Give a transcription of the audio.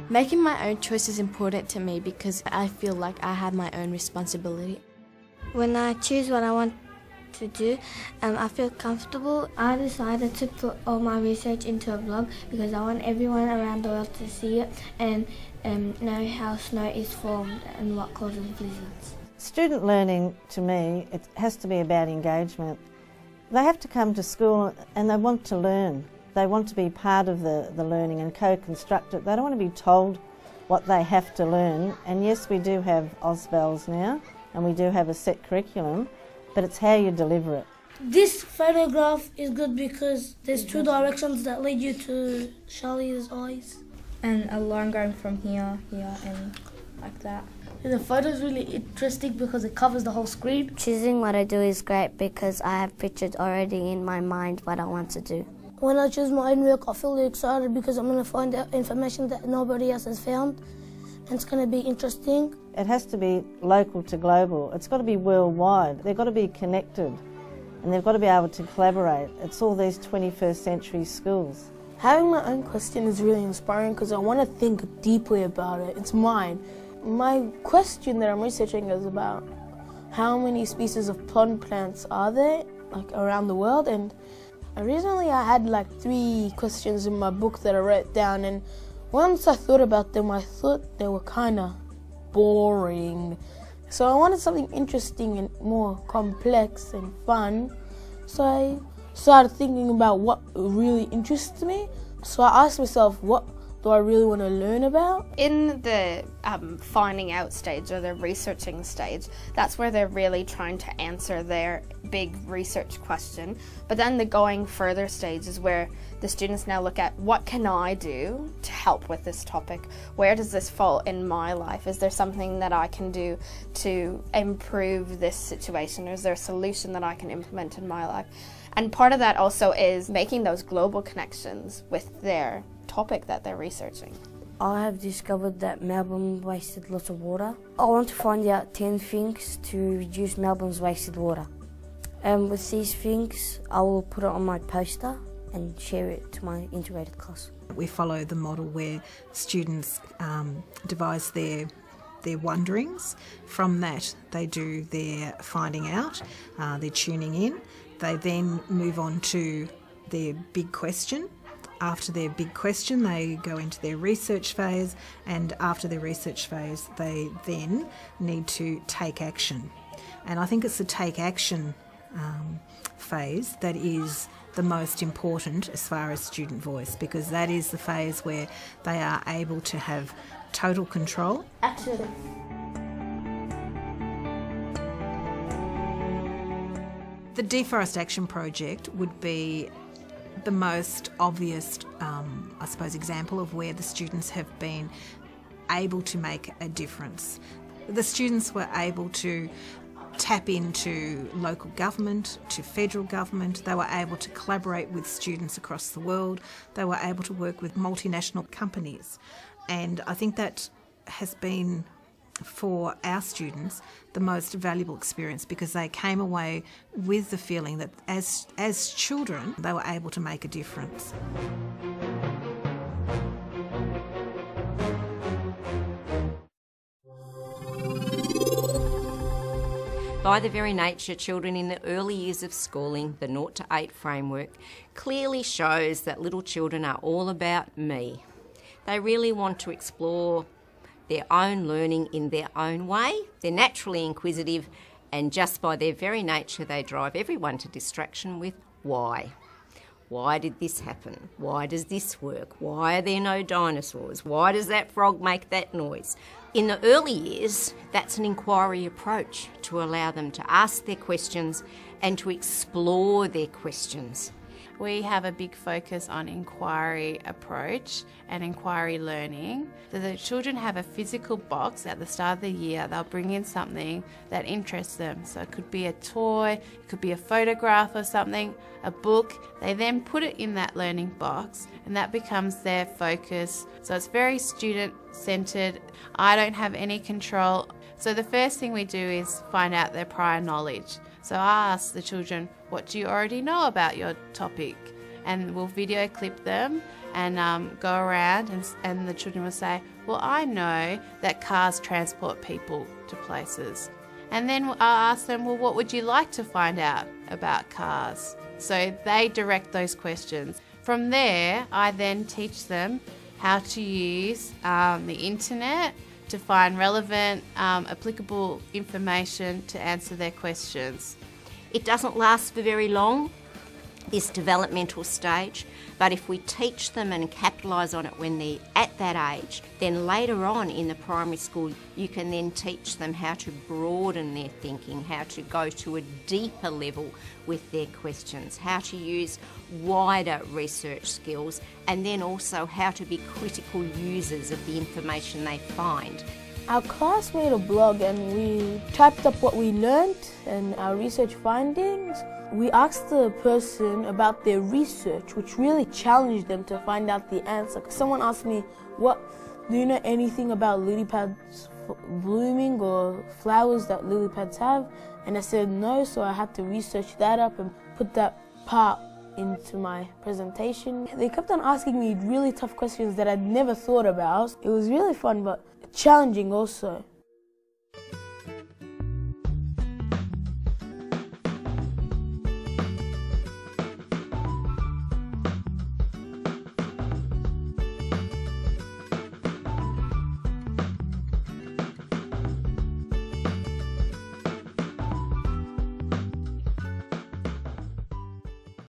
Making my own choice is important to me because I feel like I have my own responsibility. When I choose what I want to do, I feel comfortable. I decided to put all my research into a blog because I want everyone around the world to see it and know how snow is formed and what causes blizzards. Student learning, to me, it has to be about engagement. They have to come to school and they want to learn. They want to be part of the learning and co-construct it. They don't want to be told what they have to learn. And yes, we do have AusBells now and we do have a set curriculum, but it's how you deliver it. This photograph is good because there's two directions that lead you to Charlie's eyes. And a line going from here, and like that. And the photo is really interesting because it covers the whole screen. Choosing what I do is great because I have pictures already in my mind what I want to do. When I choose my own work, I feel really excited because I'm going to find out information that nobody else has found, and it's going to be interesting. It has to be local to global. It's got to be worldwide. They've got to be connected and they've got to be able to collaborate. It's all these 21st century schools. Having my own question is really inspiring because I want to think deeply about it. It's mine. My question that I'm researching is about how many species of pond plants are there, like around the world, and originally I had like 3 questions in my book that I wrote down, and once I thought about them, I thought they were kind of boring. So I wanted something interesting and more complex and fun. So I started thinking about what really interests me. So I asked myself, what do I really want to learn about? In the finding out stage or the researching stage, that's where they're really trying to answer their big research question. But then the going further stage is where the students now look at, what can I do to help with this topic? Where does this fall in my life? Is there something that I can do to improve this situation? Or is there a solution that I can implement in my life? And part of that also is making those global connections with their topic that they're researching. I have discovered that Melbourne wasted lots of water. I want to find out 10 things to reduce Melbourne's wasted water. And with these things, I will put it on my poster and share it to my integrated class. We follow the model where students devise their wonderings. From that, they do their finding out, their tuning in. They then move on to their big question. After their big question, they go into their research phase, and after their research phase, they then need to take action. And I think it's the take action phase that is the most important as far as student voice, because that is the phase where they are able to have total control. Action. The Deforest Action Project would be the most obvious, I suppose, example of where the students have been able to make a difference. The students were able to tap into local government, to federal government. They were able to collaborate with students across the world. They were able to work with multinational companies. And I think that has been, for our students, the most valuable experience, because they came away with the feeling that as children they were able to make a difference. By their very nature, children in the early years of schooling, the 0 to 8 framework, clearly shows that little children are all about me. They really want to explore their own learning in their own way. They're naturally inquisitive, and just by their very nature they drive everyone to distraction with why. Why did this happen? Why does this work? Why are there no dinosaurs? Why does that frog make that noise? In the early years, that's an inquiry approach to allow them to ask their questions and to explore their questions. We have a big focus on inquiry approach and inquiry learning. So the children have a physical box at the start of the year. They'll bring in something that interests them. So it could be a toy, it could be a photograph of something, a book. They then put it in that learning box and that becomes their focus. So it's very student-centred. I don't have any control. So the first thing we do is find out their prior knowledge. So I ask the children, what do you already know about your topic? And we'll video clip them and go around and the children will say, well, I know that cars transport people to places. And then I ask them, well, what would you like to find out about cars? So they direct those questions. From there, I then teach them how to use the internet to find relevant, applicable information to answer their questions. It doesn't last for very long, this developmental stage, but if we teach them and capitalise on it when they're at that age, then later on in the primary school you can then teach them how to broaden their thinking, how to go to a deeper level with their questions, how to use wider research skills, and then also how to be critical users of the information they find. Our class made a blog and we typed up what we learned and our research findings. We asked the person about their research, which really challenged them to find out the answer. Someone asked me, do you know anything about lily pads blooming or flowers that lily pads have? And I said no, so I had to research that up and put that part into my presentation. They kept on asking me really tough questions that I'd never thought about. It was really fun, but challenging also.